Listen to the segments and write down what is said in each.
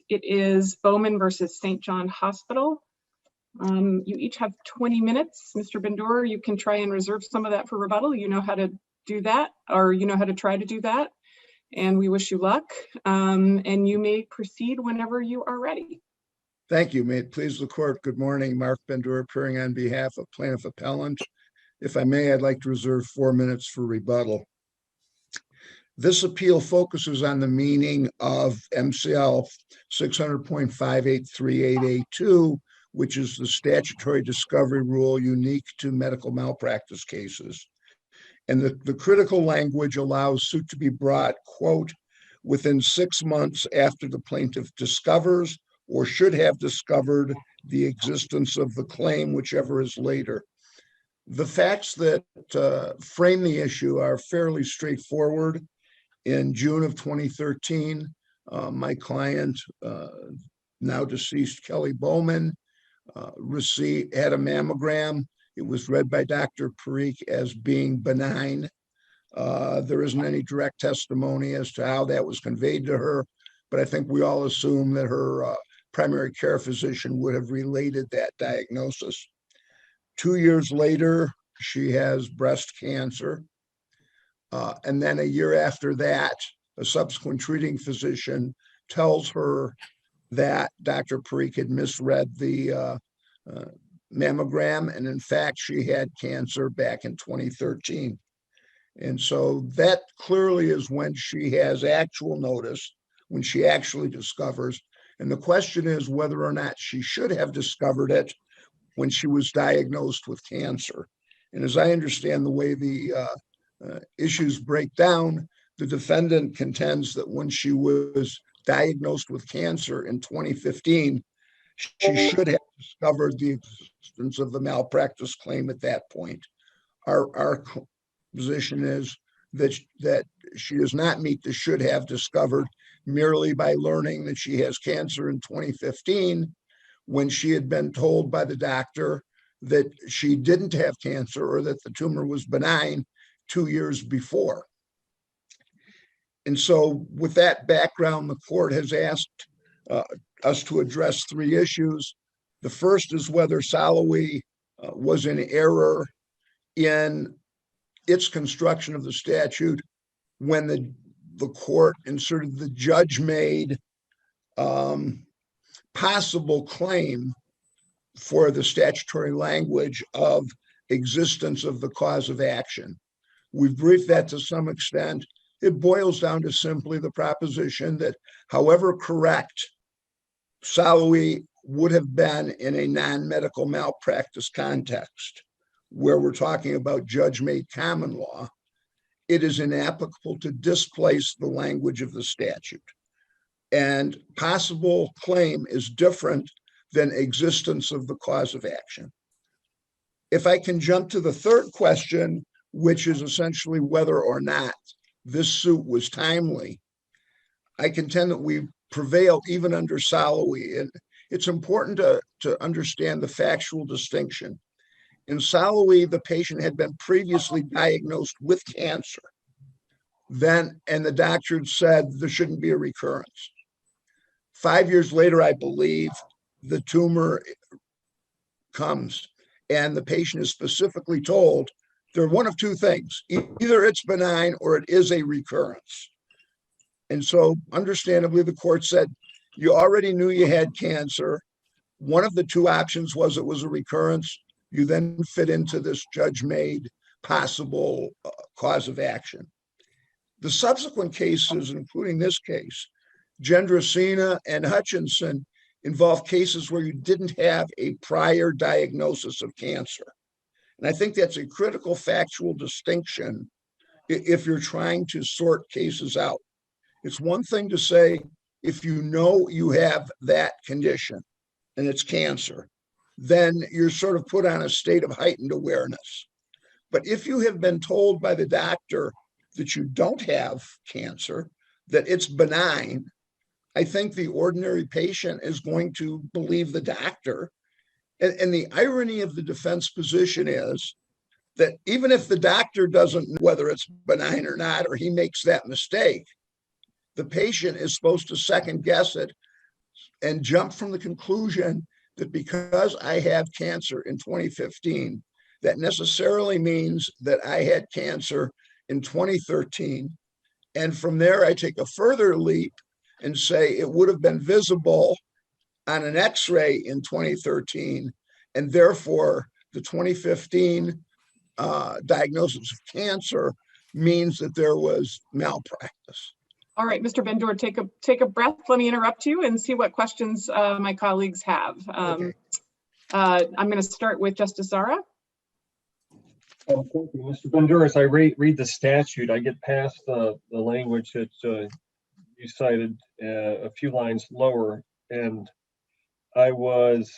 It is Bowman versus St. John Hospital. You each have 20 minutes. Mr. Bendur, you can try and reserve some of that for rebuttal. You know how to do that, or you know how to try to do that. And we wish you luck. And you may proceed whenever you are ready. Thank you. May it please the court. Good morning. Mark Bendur appearing on behalf of plaintiff appellant. If I may, I'd like to reserve 4 minutes for rebuttal. This appeal focuses on the meaning of MCL 600.58388A2, which is the statutory discovery rule unique to medical malpractice cases. And the critical language allows suit to be brought, quote, within 6 months after the plaintiff discovers or should have discovered the existence of the claim, whichever is later. The facts that frame the issue are fairly straightforward. In June of 2013, my client, now deceased Kelly Bowman, had a mammogram. It was read by Dr. Parikh as being benign. There isn't any direct testimony as to how that was conveyed to her, but I think we all assume that her primary care physician would have related that diagnosis. 2 years later, she has breast cancer. And then a year after that, a subsequent treating physician tells her that Dr. Parikh had misread the mammogram, and in fact, she had cancer back in 2013. And so that clearly is when she has actual notice, when she actually discovers. And the question is whether or not she should have discovered it when she was diagnosed with cancer. And as I understand the way the issues break down, the defendant contends that when she was diagnosed with cancer in 2015, she should have discovered the existence of the malpractice claim at that point. Our position is that she does not meet the should have discovered merely by learning that she has cancer in 2015 when she had been told by the doctor that she didn't have cancer or that the tumor was benign 2 years before. And so with that background, the court has asked us to address 3 issues. The first is whether Salouy was in error in its construction of the statute when the court inserted the judge-made possible claim for the statutory language of existence of the cause of action. We've briefed that to some extent. It boils down to simply the proposition that however correct Salouy would have been in a non-medical malpractice context, where we're talking about judge-made common law, it is inapplicable to displace the language of the statute. And possible claim is different than existence of the cause of action. If I can jump to the third question, which is essentially whether or not this suit was timely, I contend that we prevailed even under Salouy. And it's important to understand the factual distinction. In Salouy, the patient had been previously diagnosed with cancer. And the doctor said there shouldn't be a recurrence. 5 years later, I believe, the tumor comes and the patient is specifically told there are one of two things: either it's benign or it is a recurrence. And so understandably, the court said, you already knew you had cancer. One of the two options was it was a recurrence. You then fit into this judge-made possible cause of action. The subsequent cases, including this case, Gendrasina and Hutchinson, involve cases where you didn't have a prior diagnosis of cancer. And I think that's a critical factual distinction if you're trying to sort cases out. It's one thing to say, if you know you have that condition and it's cancer, then you're sort of put on a state of heightened awareness. But if you have been told by the doctor that you don't have cancer, that it's benign, I think the ordinary patient is going to believe the doctor. And the irony of the defense position is that even if the doctor doesn't know whether it's benign or not, or he makes that mistake, the patient is supposed to second guess it, and jump from the conclusion that because I have cancer in 2015, that necessarily means that I had cancer in 2013. And from there, I take a further leap and say it would have been visible on an X-ray in 2013, and therefore the 2015 diagnosis of cancer means that there was malpractice. All right, Mr. Bendor, take a breath. Let me interrupt you and see what questions my colleagues have. Okay. I'm going to start with Justice Zara. Thank you, Mr. Bendor. As I read the statute, I get past the language that you cited a few lines lower, and I was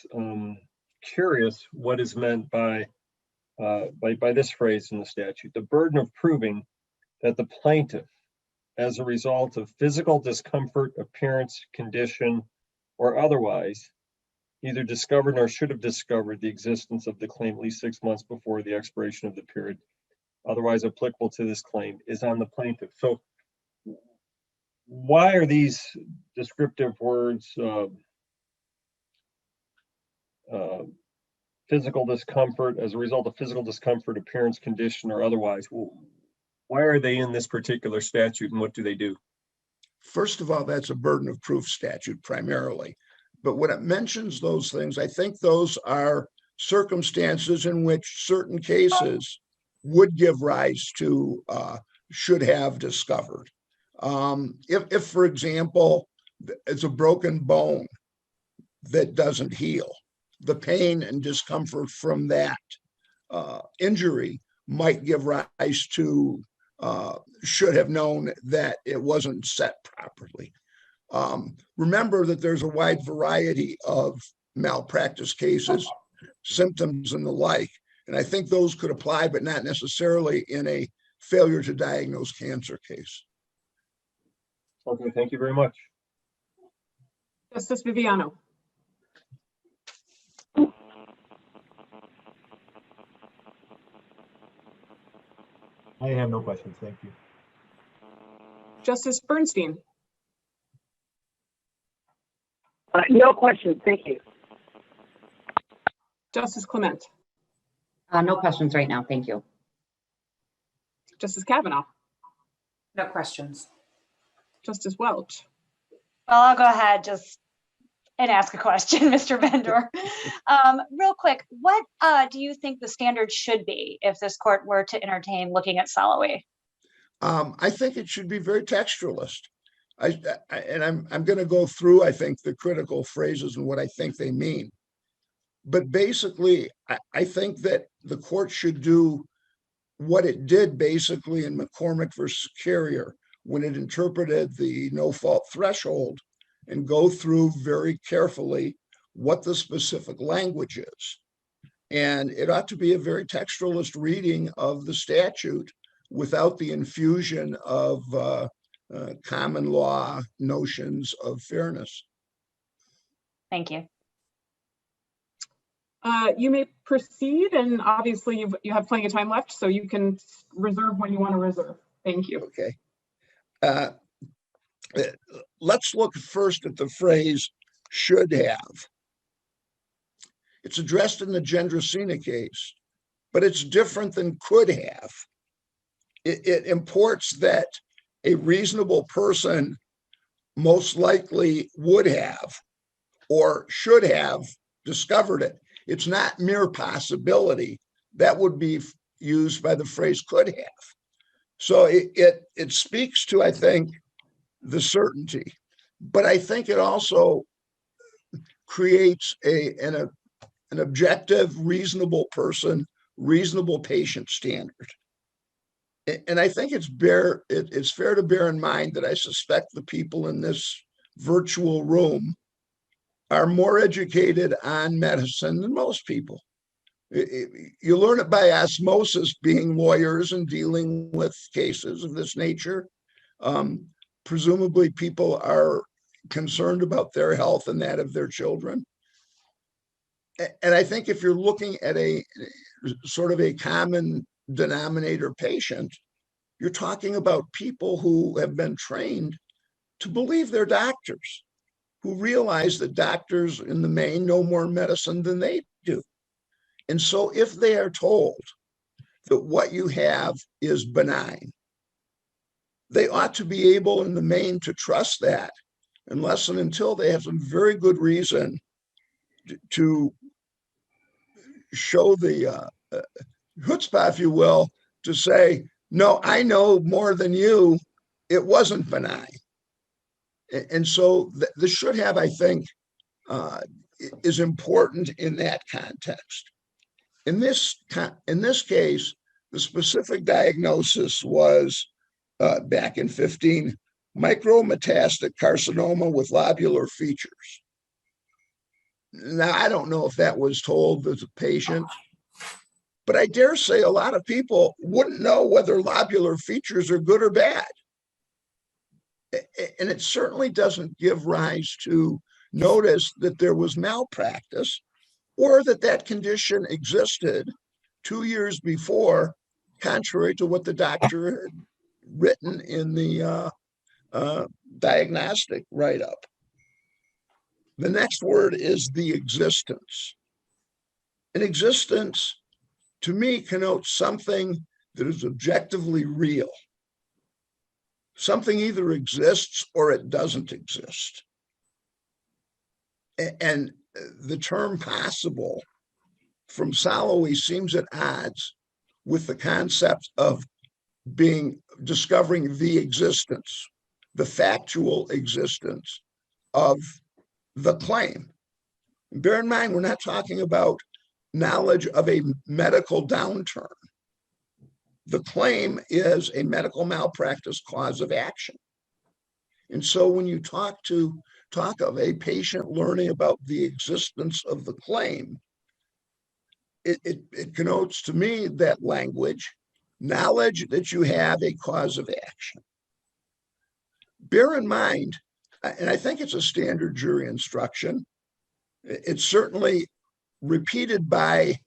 curious what is meant by this phrase in the statute: the burden of proving that the plaintiff, as a result of physical discomfort, appearance, condition, or otherwise, either discovered or should have discovered the existence of the claim at least 6 months before the expiration of the period otherwise applicable to this claim, is on the plaintiff. So why are these descriptive words physical discomfort, as a result of physical discomfort, appearance, condition, or otherwise? Why are they in this particular statute, and what do they do? First of all, that's a burden of proof statute primarily. But when it mentions those things, I think those are circumstances in which certain cases would give rise to should have discovered. If, for example, it's a broken bone that doesn't heal, the pain and discomfort from that injury might give rise to should have known that it wasn't set properly. Remember that there's a wide variety of malpractice cases, symptoms, and the like. And I think those could apply, but not necessarily in a failure to diagnose cancer case. Okay, thank you very much. Justice Viviano. I have no questions. Thank you. Justice Bernstein. No questions. Thank you. Justice Clement. No questions right now. Thank you. Justice Kavanaugh. No questions. Justice Welch. Well, I'll go ahead and ask a question, Mr. Bendor. Real quick, what do you think the standard should be if this court were to entertain looking at Soloway? I think it should be very textualist. I'm going to go through, I think, the critical phrases and what I think they mean. But basically, I think that the court should do what it did basically in McCormick versus Carrier when it interpreted the no-fault threshold and go through very carefully what the specific language is. And it ought to be a very textualist reading of the statute without the infusion of common law notions of fairness. Thank you. You may proceed, and obviously you have plenty of time left, so you can reserve when you want to reserve. Thank you. Okay. Let's look first at the phrase should have. It's addressed in the Gendricina case, but it's different than could have. It imports that a reasonable person most likely would have or should have discovered it. It's not mere possibility. That would be used by the phrase could have. So it speaks to, I think, the certainty, but I think it also creates an objective, reasonable person, reasonable patient standard. And I think it's fair to bear in mind that I suspect the people in this virtual room are more educated on medicine than most people. You learn it by osmosis, being lawyers and dealing with cases of this nature. Presumably people are concerned about their health and that of their children. And I think if you're looking at a sort of a common denominator patient, you're talking about people who have been trained to believe they're doctors. who realize that doctors in the main know more medicine than they do. And so if they are told that what you have is benign, they ought to be able in the main to trust that, unless and until they have some very good reason to show the chutzpah, if you will, to say, no, I know more than you. It wasn't benign. And so this should have, I think, is important in that context. In this case, the specific diagnosis was back in 15, micrometastatic carcinoma with lobular features. Now, I don't know if that was told as a patient, but I dare say a lot of people wouldn't know whether lobular features are good or bad. And it certainly doesn't give rise to notice that there was malpractice or that condition existed 2 years before, contrary to what the doctor had written in the diagnostic write-up. The next word is the existence. An existence, to me, connotes something that is objectively real. Something either exists or it doesn't exist. And the term possible from Salovey seems at odds with the concept of discovering the existence, the factual existence of the claim. And bear in mind, we're not talking about knowledge of a medical downturn. The claim is a medical malpractice cause of action. And so when you talk of a patient learning about the existence of the claim, it connotes to me that language, knowledge that you have a cause of action. Bear in mind, and I think it's a standard jury instruction, it's certainly repeated by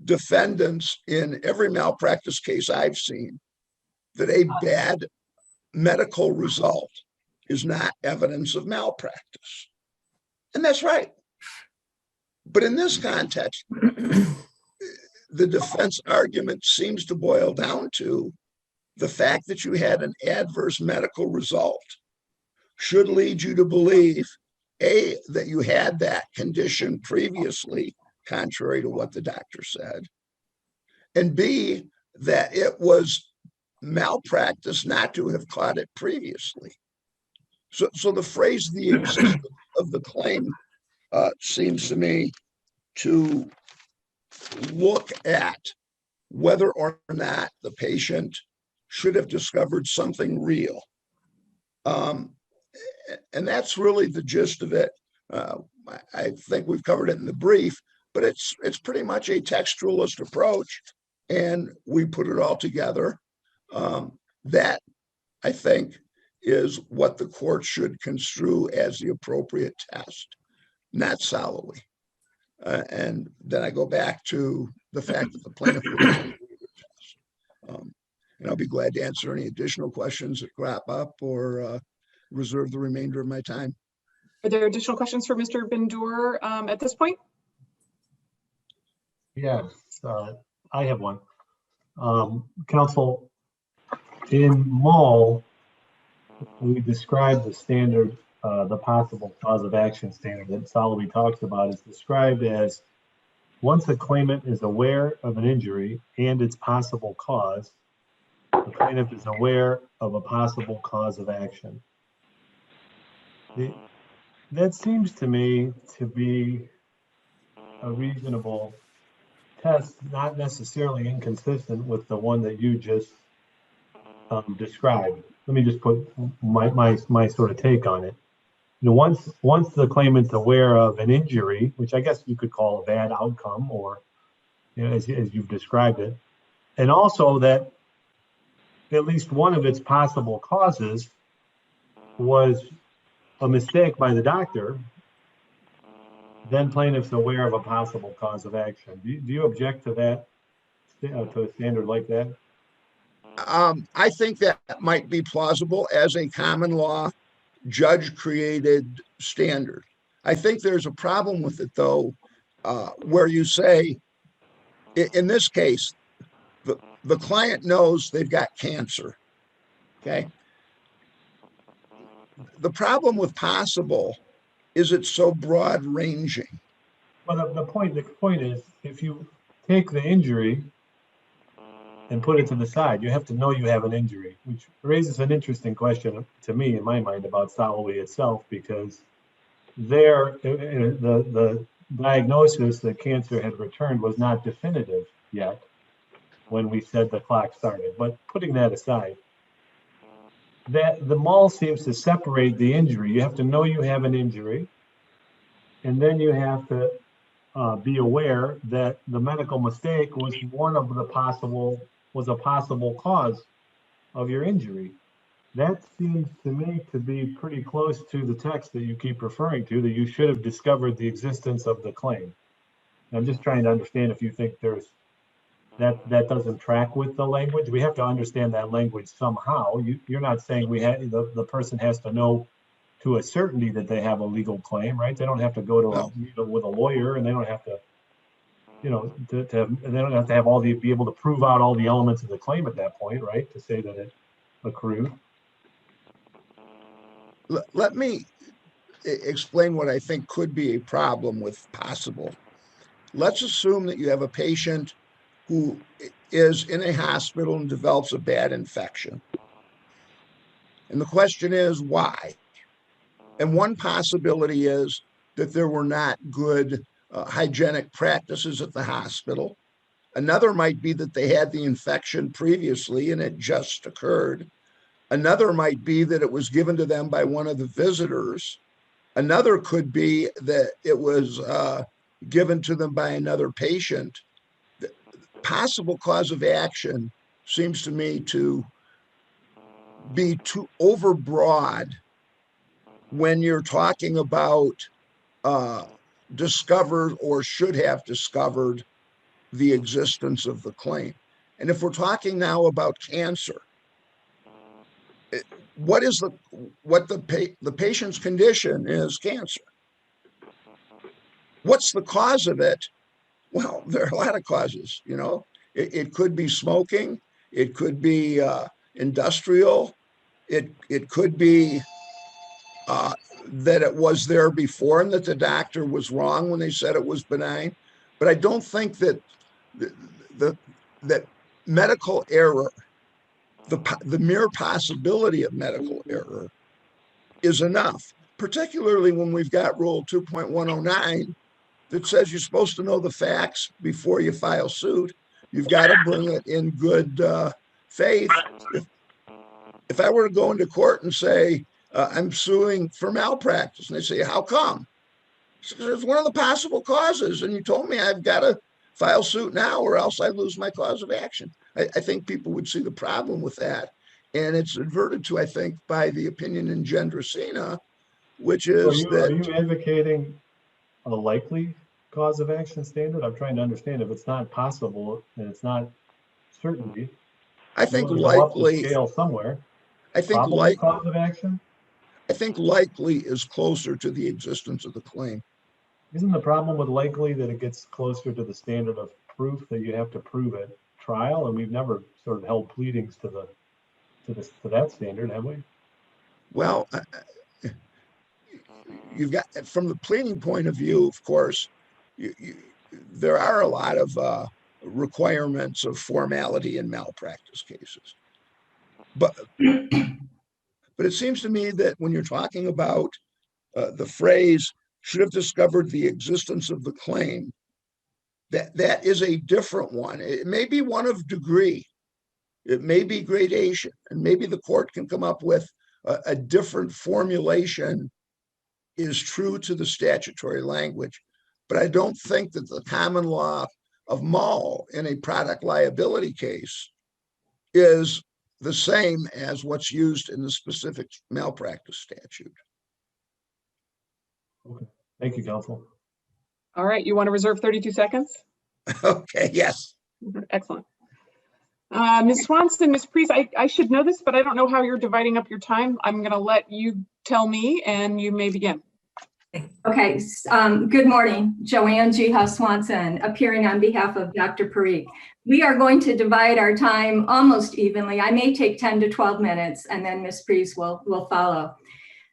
defendants in every malpractice case I've seen, that a bad medical result is not evidence of malpractice. And that's right. But in this context, the defense argument seems to boil down to the fact that you had an adverse medical result should lead you to believe, A, that you had that condition previously, contrary to what the doctor said, and B, that it was malpractice not to have caught it previously. So the phrase "the existence of the claim" seems to me to look at whether or not the patient should have discovered something real. And that's really the gist of it. I think we've covered it in the brief, but it's pretty much a textualist approach, and we put it all together. That, I think, is what the court should construe as the appropriate test, not Salovey. And then I go back to the fact that the plaintiff would have to do the test. And I'll be glad to answer any additional questions that crop up or reserve the remainder of my time. Are there additional questions for Mr. Bendur at this point? Yes, I have one. Counsel, in Mull, we described the standard, the possible cause of action standard that Salovey talks about is described as once a claimant is aware of an injury and its possible cause, the plaintiff is aware of a possible cause of action. That seems to me to be a reasonable test, not necessarily inconsistent with the one that you just described. Let me just put my sort of take on it. You know, once the claimant's aware of an injury, which I guess you could call a bad outcome, or you know, as you've described it, and also that at least one of its possible causes was a mistake by the doctor, then plaintiff's aware of a possible cause of action. Do you object to that, to a standard like that? I think that might be plausible as a common law judge-created standard. I think there's a problem with it, though, where you say, in this case, the client knows they've got cancer, okay? The problem with possible is it's so broad-ranging. Well, the point is, if you take the injury and put it to the side, you have to know you have an injury, which raises an interesting question to me in my mind about Soloway itself, because there, the diagnosis that cancer had returned was not definitive yet when we said the clock started. But putting that aside, that the mall seems to separate the injury. You have to know you have an injury, and then you have to be aware that the medical mistake was a possible cause of your injury. That seems to me to be pretty close to the text that you keep referring to, that you should have discovered the existence of the claim. I'm just trying to understand if you think that doesn't track with the language. We have to understand that language somehow. You're not saying the person has to know to a certainty that they have a legal claim, right? They don't have to go to meet with a lawyer, and they don't have to, they don't have to be able to prove out all the elements of the claim at that point, right? To say that it accrued. Let me explain what I think could be a problem with possible. Let's assume that you have a patient who is in a hospital and develops a bad infection. And the question is, why? And one possibility is that there were not good hygienic practices at the hospital. Another might be that they had the infection previously and it just occurred. Another might be that it was given to them by one of the visitors. Another could be that it was given to them by another patient. The possible cause of action seems to me to be too overbroad when you're talking about discovered or should have discovered the existence of the claim. And if we're talking now about cancer, what the patient's condition is cancer. What's the cause of it? Well, there are a lot of causes, It could be smoking. It could be industrial. It could be that it was there before and that the doctor was wrong when they said it was benign. But I don't think that that medical error, the mere possibility of medical error, is enough, particularly when we've got Rule 2.109 that says you're supposed to know the facts before you file suit. You've got to bring it in good faith. If I were to go into court and say, I'm suing for malpractice, and they say, how come? It's one of the possible causes, and you told me I've got to file suit now or else I lose my cause of action. I think people would see the problem with that. And it's adverted to, I think, by the opinion in Gendricina, which is Are you advocating a likely cause of action standard? I'm trying to understand if it's not possible and it's not certainty. I think go up the likely, scale somewhere. I think Probable cause of action? I think likely is closer to the existence of the claim. Isn't the problem with likely that it gets closer to the standard of proof that you have to prove at trial? And we've never sort of held pleadings to that standard, have we? Well, you've got, from the pleading point of view, of course, there are a lot of requirements of formality in malpractice cases. But it seems to me that when you're talking about the phrase should have discovered the existence of the claim, that is a different one. It may be one of degree. It may be gradation, and maybe the court can come up with a different formulation is true to the statutory language. But I don't think that the common law of mall in a product liability case is the same as what's used in the specific malpractice statute. Okay. Thank you, counsel. All right, you want to reserve 32 seconds? Okay, yes. Excellent. Ms. Swanson, Ms. Priest, I should know this, but I don't know how you're dividing up your time. I'm going to let you tell me and you may begin. Okay, good morning. Joanne G. Swanson, appearing on behalf of Dr. Parikh. We are going to divide our time almost evenly. I may take 10 to 12 minutes and then Ms. Priest will follow.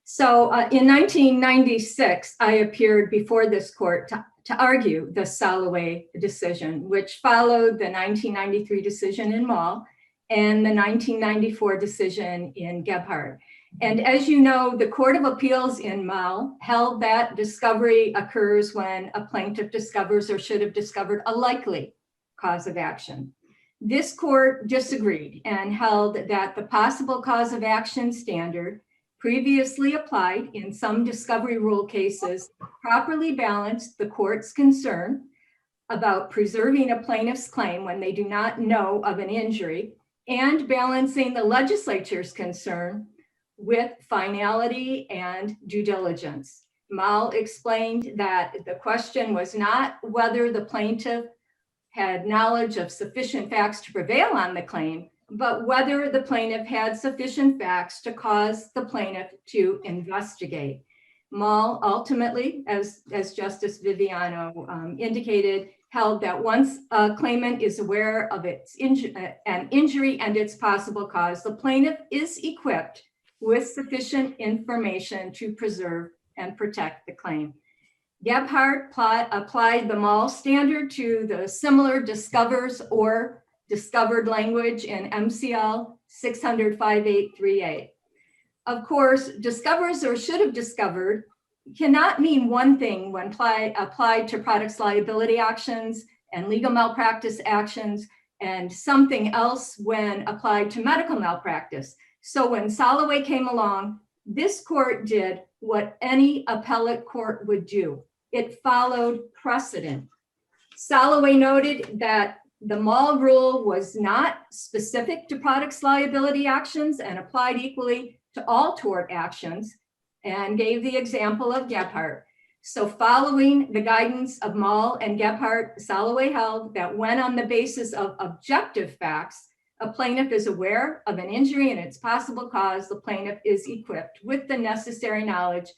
So in 1996, I appeared before this court to argue the Soloway decision, which followed the 1993 decision in Mall and the 1994 decision in Gebhardt. And as you know, the Court of Appeals in Mall held that discovery occurs when a plaintiff discovers or should have discovered a likely cause of action. This court disagreed and held that the possible cause of action standard previously applied in some discovery rule cases properly balanced the court's concern about preserving a plaintiff's claim when they do not know of an injury and balancing the legislature's concern with finality and due diligence. Mall explained that the question was not whether the plaintiff had knowledge of sufficient facts to prevail on the claim, but whether the plaintiff had sufficient facts to cause the plaintiff to investigate. Mall ultimately, as Justice Viviano indicated, held that once a claimant is aware of an injury and its possible cause, the plaintiff is equipped with sufficient information to preserve and protect the claim. Gebhardt applied the Mall standard to the similar discovers or discovered language in MCL 600-5838. Of course, discovers or should have discovered cannot mean one thing when applied to products liability actions and legal malpractice actions, and something else when applied to medical malpractice. So when Soloway came along, this court did what any appellate court would do. It followed precedent. Soloway noted that the Mall rule was not specific to products liability actions and applied equally to all tort actions, and gave the example of Gebhardt. So following the guidance of Mall and Gebhardt, Soloway held that when on the basis of objective facts, a plaintiff is aware of an injury and its possible cause, the plaintiff is equipped with the necessary knowledge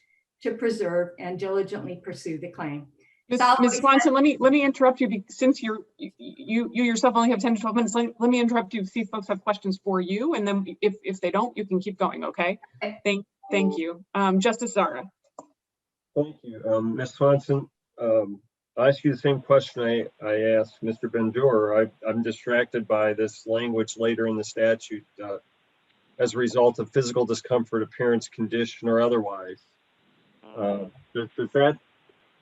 to preserve and diligently pursue the claim. Ms. Swanson, let me interrupt you since you yourself only have 10 to 12 minutes. Let me interrupt you, see if folks have questions for you, and then if they don't, you can keep going, okay? Thank you. Justice Zara. Thank you. Ms. Swanson, I'll ask you the same question I asked Mr. Bendur. I'm distracted by this language later in the statute as a result of physical discomfort, appearance, condition, or otherwise. Does that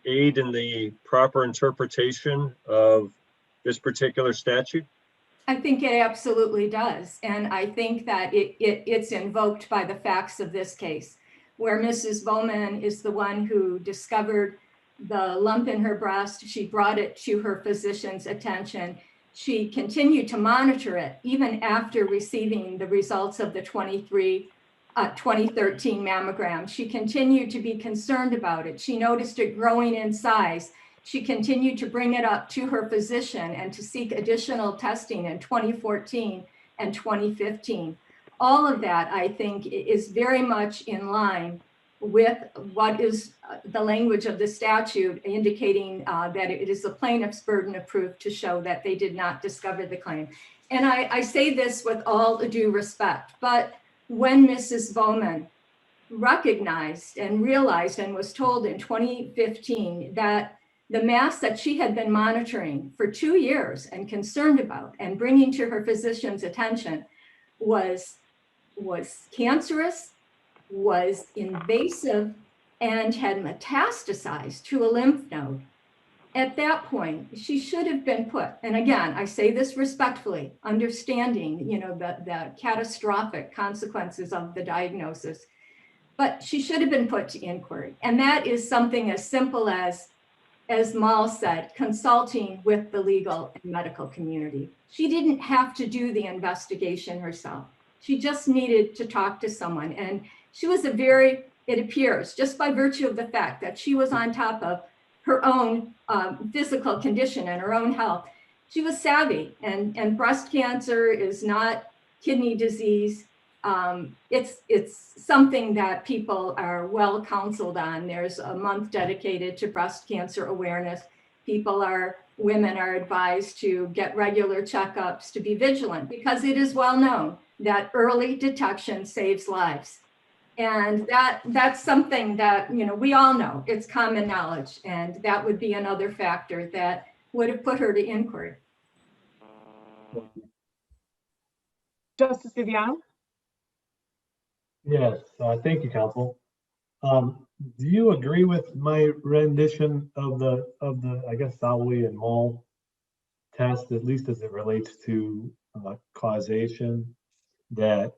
aid in the proper interpretation of this particular statute? I think it absolutely does. And I think that it's invoked by the facts of this case, where Mrs. Bowman is the one who discovered the lump in her breast. She brought it to her physician's attention. She continued to monitor it even after receiving the results of the 2013 mammogram. She continued to be concerned about it. She noticed it growing in size. She continued to bring it up to her physician and to seek additional testing in 2014 and 2015. All of that, I think, is very much in line with what is the language of the statute, indicating that it is the plaintiff's burden of proof to show that they did not discover the claim. And I say this with all due respect, but when Mrs. Bowman recognized and realized and was told in 2015 that the mass that she had been monitoring for 2 years and concerned about and bringing to her physician's attention was cancerous, was invasive, and had metastasized to a lymph node. At that point, she should have been put, and again, I say this respectfully, understanding, the catastrophic consequences of the diagnosis, but she should have been put to inquiry. And that is something as simple as Mal said, consulting with the legal and medical community. She didn't have to do the investigation herself. She just needed to talk to someone. And she was it appears, just by virtue of the fact that she was on top of her own physical condition and her own health, she was savvy, and breast cancer is not kidney disease. It's something that people are well counseled on. There's a month dedicated to breast cancer awareness. Women are advised to get regular checkups, to be vigilant, because it is well known that early detection saves lives. And that's something that, we all know, it's common knowledge. And that would be another factor that would have put her to inquiry. Justice Viviano? Yes, thank you, counsel. Do you agree with my rendition of the, I guess, Sawi and Moll test, at least as it relates to causation, that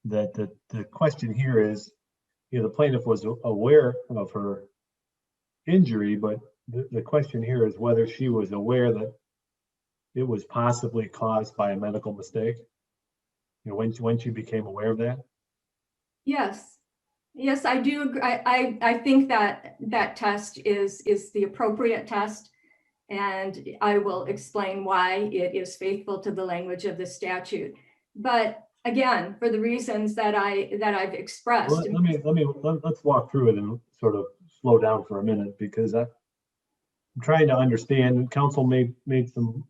the question here is, the plaintiff was aware of her injury, but the question here is whether she was aware that it was possibly caused by a medical mistake, when she became aware of that? Yes, I do agree. I think that test is the appropriate test, and I will explain why it is faithful to the language of the statute. But again, for the reasons that I've expressed. Well, let's walk through it and sort of slow down for a minute, because I'm trying to understand. Counsel made some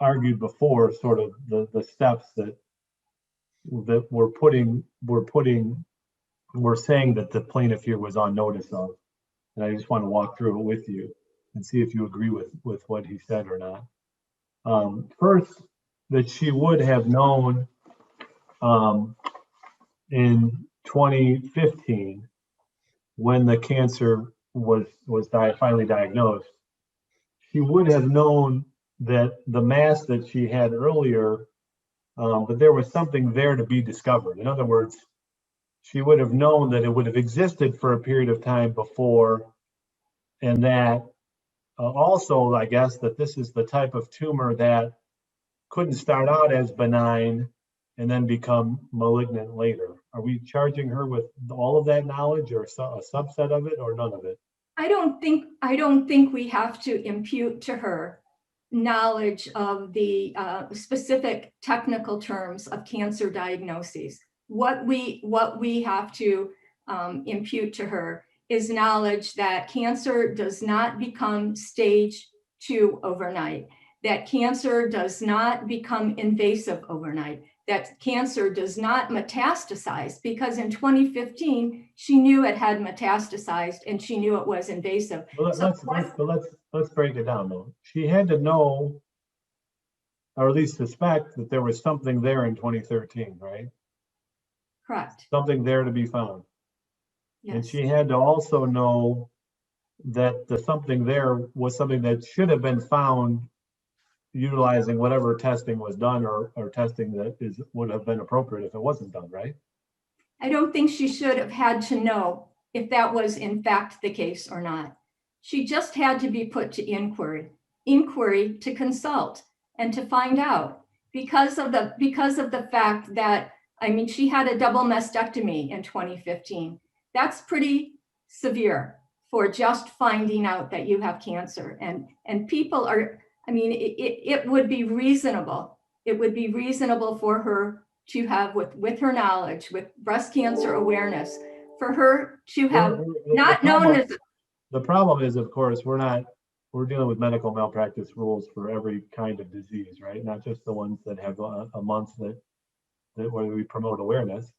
argued before, sort of the steps that we're saying that the plaintiff here was on notice of, and I just want to walk through it with you and see if you agree with what he said or not. First, that she would have known in 2015, when the cancer was finally diagnosed, she would have known that the mass that she had earlier, but there was something there to be discovered. In other words, she would have known that it would have existed for a period of time before, and that also, I guess, that this is the type of tumor that couldn't start out as benign and then become malignant later. Are we charging her with all of that knowledge, or a subset of it, or none of it? I don't think we have to impute to her knowledge of the specific technical terms of cancer diagnoses. What we have to impute to her is knowledge that cancer does not become stage 2 overnight, that cancer does not become invasive overnight, that cancer does not metastasize, because in 2015, she knew it had metastasized and she knew it was invasive. Well, let's break it down though. She had to know, or at least suspect, that there was something there in 2013, right? Correct. Something there to be found. Yes. And she had to also know that the something there was something that should have been found utilizing whatever testing was done, or testing that would have been appropriate if it wasn't done, right? I don't think she should have had to know if that was in fact the case or not. She just had to be put to inquiry to consult and to find out, because of the fact that, I mean, she had a double mastectomy in 2015. That's pretty severe for just finding out that you have cancer. And people are, I mean, it would be reasonable. It would be reasonable for her to have, with her knowledge, with breast cancer awareness, for her to have not known as. The problem is, of course, we're dealing with medical malpractice rules for every kind of disease, right? Not just the ones that have a month that where we promote awareness.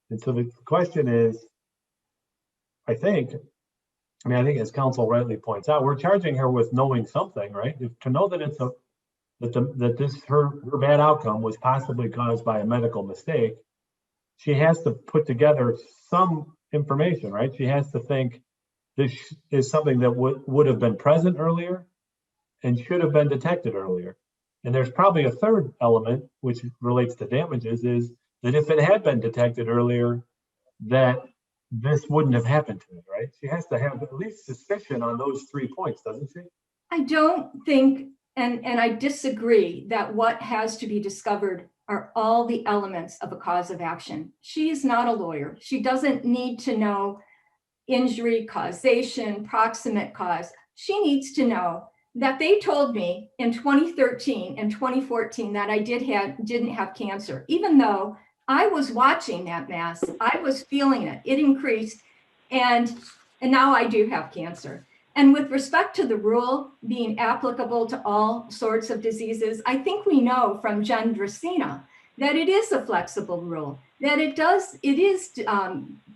And so the question is, I think as counsel rightly points out, we're charging her with knowing something, right? To know that it's her bad outcome was possibly caused by a medical mistake, she has to put together some information, right? She has to think this is something that would have been present earlier and should have been detected earlier. And there's probably a third element, which relates to damages, is that if it had been detected earlier, that this wouldn't have happened to her, right? She has to have at least suspicion on those 3 points, doesn't she? I don't think, and I disagree, that what has to be discovered are all the elements of a cause of action. She's not a lawyer. She doesn't need to know injury, causation, proximate cause. She needs to know that they told me in 2013 and 2014 that I didn't have cancer, even though I was watching that mass. I was feeling it. It increased, and now I do have cancer. And with respect to the rule being applicable to all sorts of diseases, I think we know from Jen Dresina that it is a flexible rule, that it is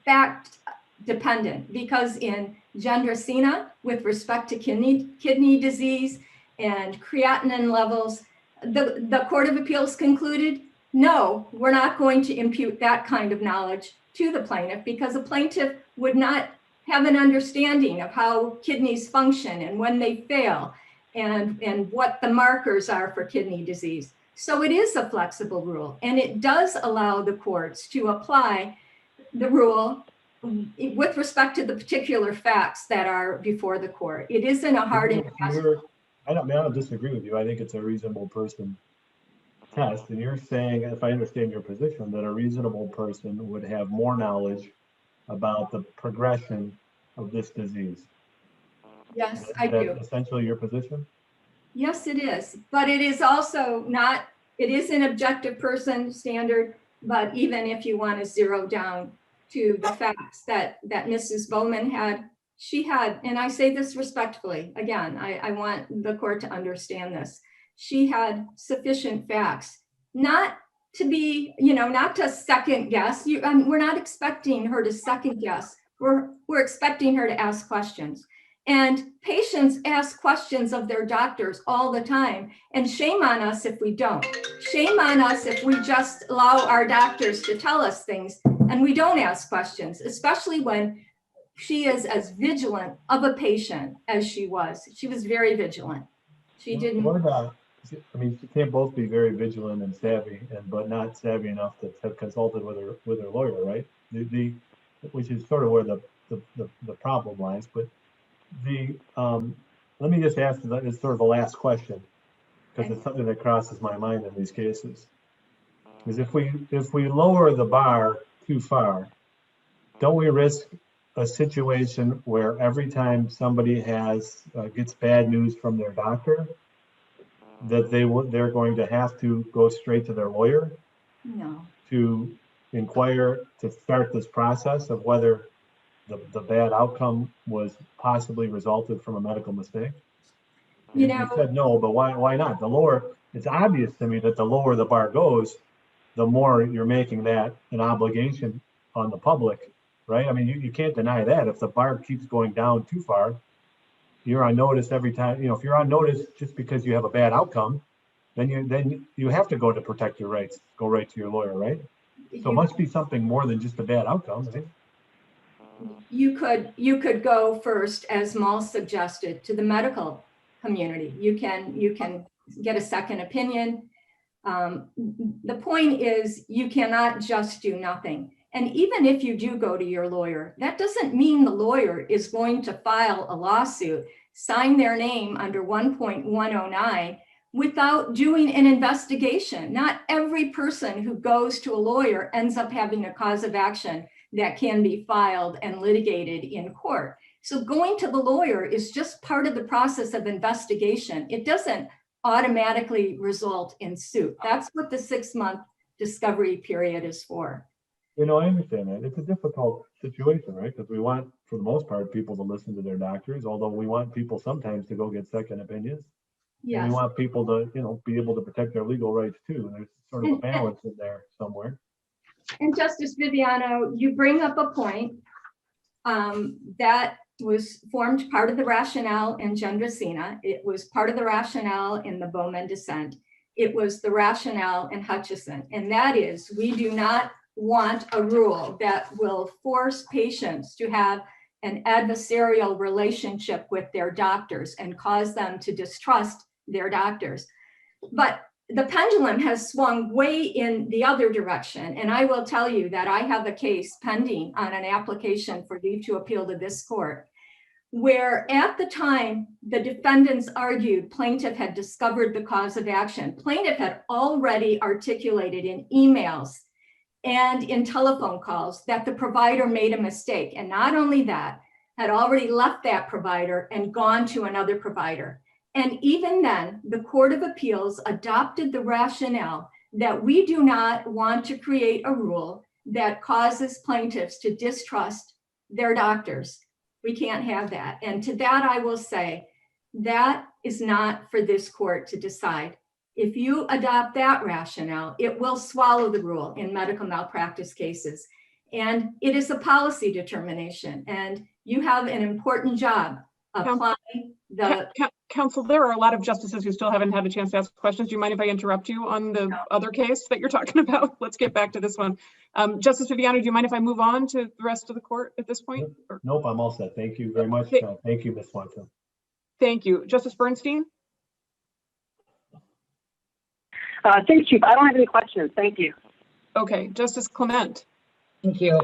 fact dependent, because in Jen Dresina, with respect to kidney disease and creatinine levels, the Court of Appeals concluded, no, we're not going to impute that kind of knowledge to the plaintiff, because a plaintiff would not have an understanding of how kidneys function and when they fail and what the markers are for kidney disease. So it is a flexible rule, and it does allow the courts to apply the rule with respect to the particular facts that are before the court. It isn't a hard and fast. I don't disagree with you. I think it's a reasonable person test. And you're saying, if I understand your position, that a reasonable person would have more knowledge about the progression of this disease. Yes, I Is that do. essentially your position? Yes, it is. But it is also not, it is an objective person standard, but even if you want to zero down to the facts that Mrs. Bowman had, she had, and I say this respectfully, again, I want the court to understand this. She had sufficient facts, not to be, not to second guess. We're not expecting her to second guess. We're expecting her to ask questions. And patients ask questions of their doctors all the time. And shame on us if we don't. Shame on us if we just allow our doctors to tell us things and we don't ask questions, especially when she is as vigilant of a patient as she was. She was very vigilant. She didn't. What about, I mean, she can't both be very vigilant and savvy, but not savvy enough to have consulted with her lawyer, right? Which is sort of where the problem lies. But let me just ask you, it's sort of the last question, because it's something that crosses my mind in these cases. Is if we lower the bar too far, don't we risk a situation where every time somebody gets bad news from their doctor, that they're going to have to go straight to their lawyer? No. To inquire, to start this process of whether the bad outcome was possibly resulted from a medical mistake? You said no, but why not? The lower, it's obvious to me that the lower the bar goes, the more you're making that an obligation on the public, right? I mean, you can't deny that. If the bar keeps going down too far, you're on notice every time. If you're on notice just because you have a bad outcome, then you have to go to protect your rights, go right to your lawyer, right? So it must be something more than just a bad outcome, right? You could go first, as Mal suggested, to the medical community. You can get a second opinion. The point is, you cannot just do nothing. And even if you do go to your lawyer, that doesn't mean the lawyer is going to file a lawsuit, sign their name under 1.109 without doing an investigation. Not every person who goes to a lawyer ends up having a cause of action that can be filed and litigated in court. So going to the lawyer is just part of the process of investigation. It doesn't automatically result in suit. That's what the 6-month discovery period is for. I understand that. It's a difficult situation, right? Because we want, for the most part, people to listen to their doctors, although we want people sometimes to go get second opinions. Yes. And we want people to, be able to protect their legal rights too. And there's sort of a balance in there somewhere. And Justice Viviano, you bring up a point that was formed part of the rationale in Jen Dresina. It was part of the rationale in the Bowman dissent. It was the rationale in Hutchison. And that is, we do not want a rule that will force patients to have an adversarial relationship with their doctors and cause them to distrust their doctors. But the pendulum has swung way in the other direction. And I will tell you that I have a case pending on an application for leave to appeal to this court, where at the time the defendants argued plaintiff had discovered the cause of action. Plaintiff had already articulated in emails and in telephone calls that the provider made a mistake. And not only that, had already left that provider and gone to another provider. And even then, the Court of Appeals adopted the rationale that we do not want to create a rule that causes plaintiffs to distrust their doctors. We can't have that. And to that, I will say, that is not for this court to decide. If you adopt that rationale, it will swallow the rule in medical malpractice cases. And it is a policy determination. And you have an important job applying the... Counsel, there are a lot of justices who still haven't had a chance to ask questions. Do you mind if I interrupt you on the other case that you're talking about? Let's get back to this one. Justice Viviano, do you mind if I move on to the rest of the court at this point? Or... Nope, I'm all set. Thank you very much. Thank you, Ms. Swanson. Thank you. Justice Bernstein? Thanks, Chief. I don't have any questions. Thank you. Okay. Justice Clement? Thank you.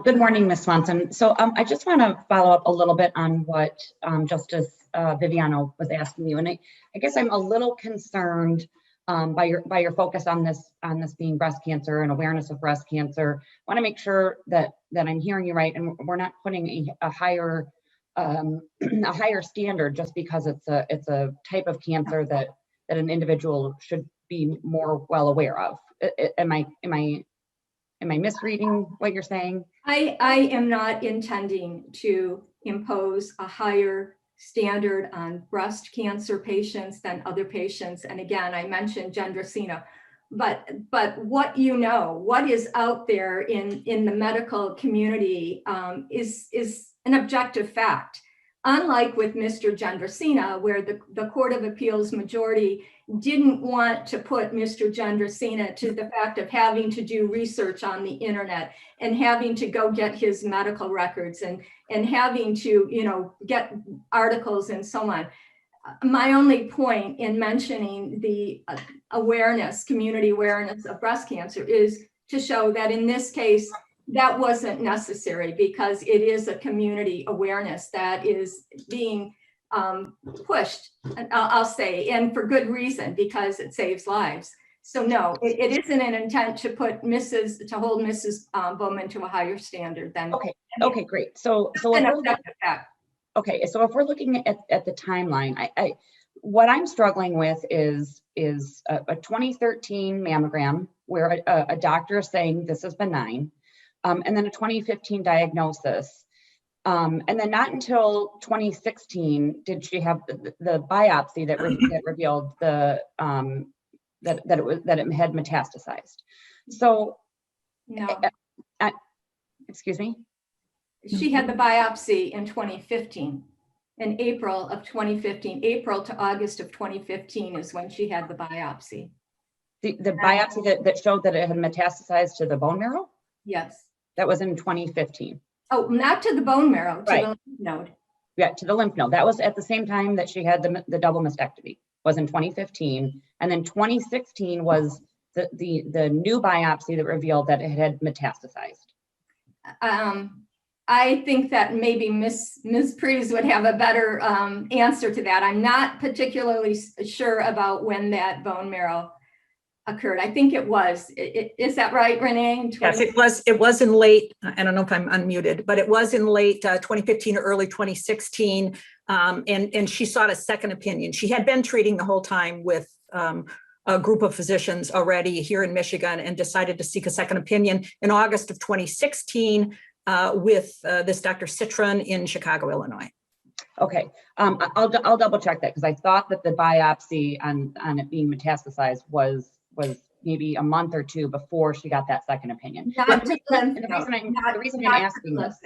Good morning, Ms. Swanson. So I just want to follow up a little bit on what Justice Viviano was asking you. And I guess I'm a little concerned by your focus on this being breast cancer and awareness of breast cancer. I want to make sure that I'm hearing you right, and we're not putting a higher standard just because it's a type of cancer that an individual should be more well aware of. Am I misreading what you're saying? I am not intending to impose a higher standard on breast cancer patients than other patients. And again, I mentioned Gendracina, but what what is out there in the medical community is an objective fact. Unlike with Mr. Gendracina, where the Court of Appeals majority didn't want to put Mr. Gendracina to the fact of having to do research on the internet and having to go get his medical records and having to, get articles and so on. My only point in mentioning the community awareness of breast cancer is to show that in this case, that wasn't necessary because it is a community awareness that is being pushed, I'll say, and for good reason, because it saves lives. So no, it isn't an intent to hold Mrs. Bowman to a higher standard than. Okay, great. So if we're looking at the timeline, what I'm struggling with is a 2013 mammogram where a doctor is saying this is benign. And then a 2015 diagnosis. And then not until 2016 did she have the biopsy that revealed that it had metastasized. So, no. Excuse me? She had the biopsy in 2015. In April of 2015, April to August of 2015 is when she had the biopsy. The biopsy that showed that it had metastasized to the bone marrow? Yes. That was in 2015. Oh, not to the bone marrow, to the lymph node. Yeah, to the lymph node. That was at the same time that she had the double mastectomy, was in 2015. And then 2016 was the new biopsy that revealed that it had metastasized. I think that maybe Ms. Prees would have a better answer to that. I'm not particularly sure about when that bone marrow occurred. I think it was. Is that right, Renee? Yes, it was. It was in late. I don't know if I'm unmuted, but it was in late 2015 or early 2016. And she sought a second opinion. She had been treating the whole time with a group of physicians already here in Michigan and decided to seek a second opinion in August of 2016 with this Dr. Citron in Chicago, Illinois. Okay, I'll double check that because I thought that the biopsy on it being metastasized was maybe a month or two before she got that second opinion. The reason I'm asking this.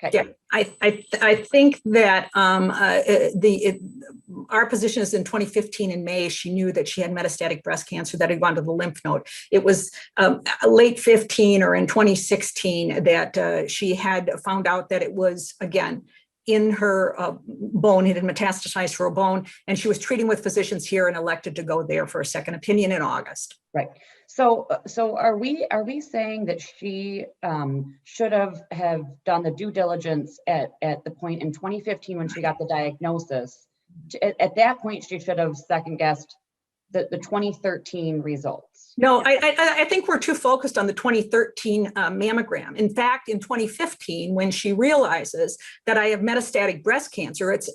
Okay. Yeah, I think that our position is in 2015 in May, she knew that she had metastatic breast cancer that had gone to the lymph node. It was late 15 or in 2016 that she had found out that it was, again, in her bone, it had metastasized to her bone, and she was treating with physicians here and elected to go there for a second opinion in August. Right. So are we saying that she should have done the due diligence at the point in 2015 when she got the diagnosis? At that point, she should have second guessed the 2013 results. No, I think we're too focused on the 2013 mammogram. In fact, in 2015, when she realizes that I have metastatic breast cancer, it's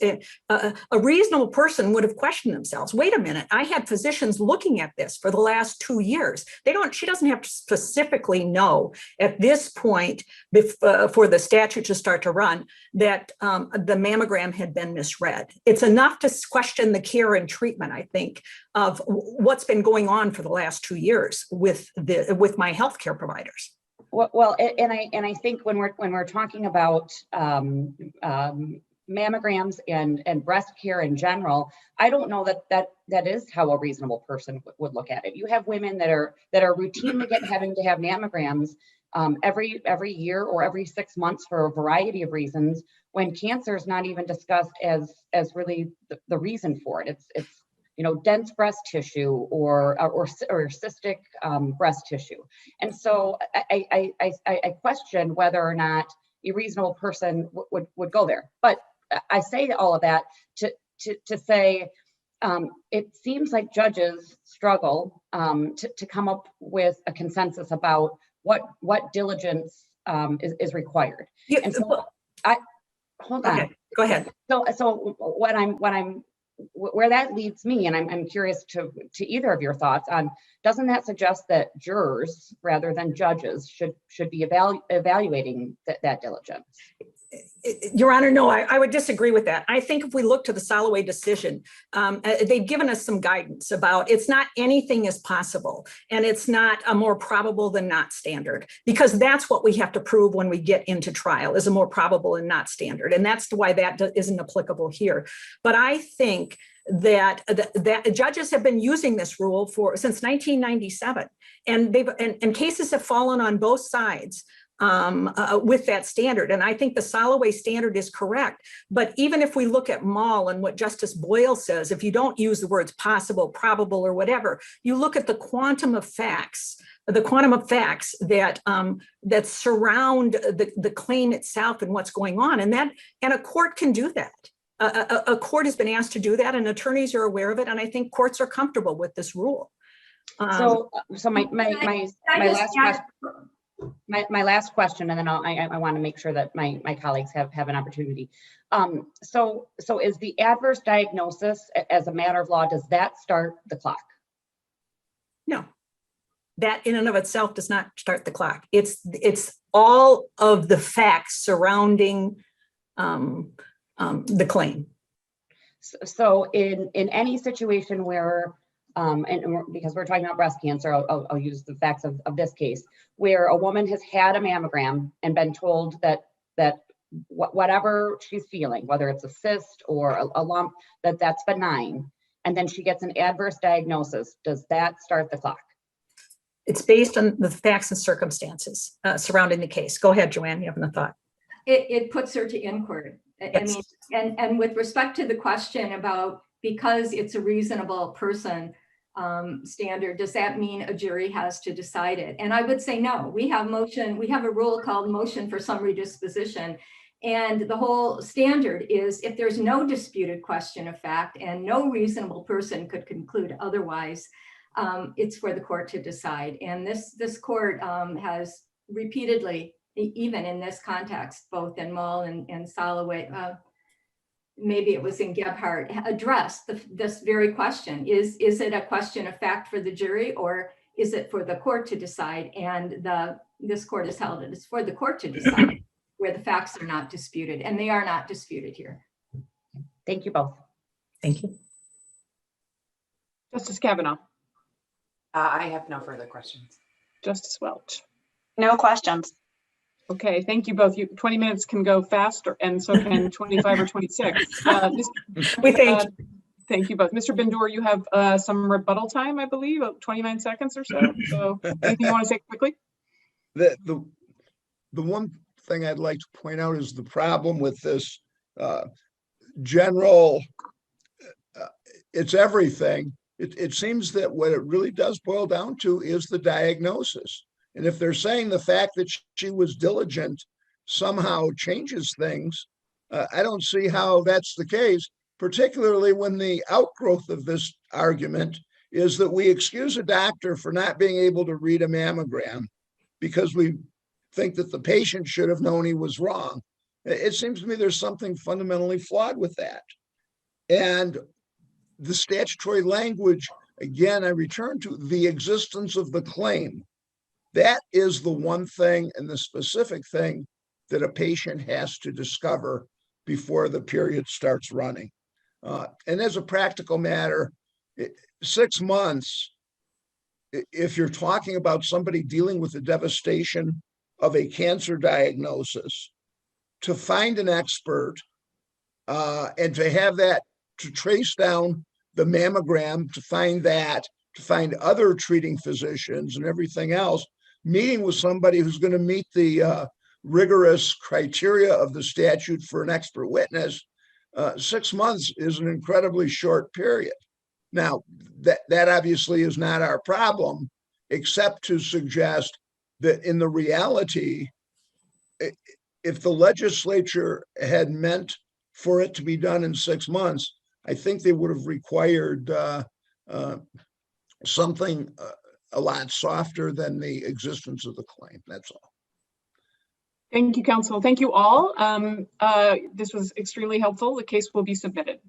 a reasonable person would have questioned themselves. Wait a minute, I had physicians looking at this for the last 2 years. She doesn't have to specifically know at this point for the statute to start to run that the mammogram had been misread. It's enough to question the care and treatment, I think, of what's been going on for the last 2 years with my healthcare providers. Well, and I think when we're talking about mammograms and breast care in general, I don't know that is how a reasonable person would look at it. You have women that are routinely having to have mammograms every year or every 6 months for a variety of reasons, when cancer is not even discussed as really the reason for it. It's dense breast tissue or cystic breast tissue. And so I question whether or not a reasonable person would go there. But I say all of that to say it seems like judges struggle to come up with a consensus about what diligence is required. Yeah, and so hold on. Okay, go ahead. So where that leads me, and I'm curious to either of your thoughts on, doesn't that suggest that jurors rather than judges should be evaluating that diligence? Your Honor, no, I would disagree with that. I think if we look to the Soloway decision, they've given us some guidance about it's not anything is possible, and it's not a more probable than not standard, because that's what we have to prove when we get into trial, is a more probable and not standard. And that's why that isn't applicable here. But I think that judges have been using this rule since 1997, and cases have fallen on both sides with that standard. And I think the Soloway standard is correct. But even if we look at Mall and what Justice Boyle says, if you don't use the words possible, probable, or whatever, you look at the quantum of facts that that surround the claim itself and what's going on. And a court can do that. A court has been asked to do that, and attorneys are aware of it. And I think courts are comfortable with this rule. So my last question. My last question, and then I want to make sure that my colleagues have an opportunity. So is the adverse diagnosis, as a matter of law, does that start the clock? No, that in and of itself does not start the clock. It's all of the facts surrounding the claim. So in any situation where and because we're talking about breast cancer, I'll use the facts of this case, where a woman has had a mammogram and been told that whatever she's feeling, whether it's a cyst or a lump, that's benign, and then she gets an adverse diagnosis, does that start the clock? It's based on the facts and circumstances surrounding the case. Go ahead, Joanne, you have a thought. It puts her to inquiry. Yes. I mean, and with respect to the question about, because it's a reasonable person standard, does that mean a jury has to decide it? And I would say no. We have a rule called motion for summary disposition. And the whole standard is, if there's no disputed question of fact and no reasonable person could conclude otherwise, it's for the court to decide. And this court has repeatedly, even in this context, both in Mull and Soloway, maybe it was in Gebhardt, addressed this very question. Is it a question of fact for the jury, or is it for the court to decide? And this court has held it. It's for the court to decide where the facts are not disputed, and they are not disputed here. Thank you both. Thank you. Justice Kavanaugh. I have no further questions. Justice Welch. No questions. Okay, thank you both. 20 minutes can go faster, and so can 25 or 26. We thank you. Thank you both. Mr. Bindor, you have some rebuttal time, I believe, 29 seconds or so. So anything you want to say quickly? The one thing I'd like to point out is the problem with this general, it's everything. It seems that what it really does boil down to is the diagnosis. And if they're saying the fact that she was diligent somehow changes things, I don't see how that's the case, particularly when the outgrowth of this argument is that we excuse a doctor for not being able to read a mammogram because we think that the patient should have known he was wrong. It seems to me there's something fundamentally flawed with that. And the statutory language, again, I return to the existence of the claim. That is the one thing and the specific thing that a patient has to discover before the period starts running. And as a practical matter, 6 months, if you're talking about somebody dealing with the devastation of a cancer diagnosis, to find an expert and to have that, to trace down the mammogram, to find that, to find other treating physicians and everything else, meeting with somebody who's going to meet the rigorous criteria of the statute for an expert witness, 6 months is an incredibly short period. Now, that obviously is not our problem, except to suggest that in the reality, if the legislature had meant for it to be done in 6 months, I think they would have required something a lot softer than the existence of the claim. That's all. Thank you, counsel. Thank you all. This was extremely helpful. The case will be submitted.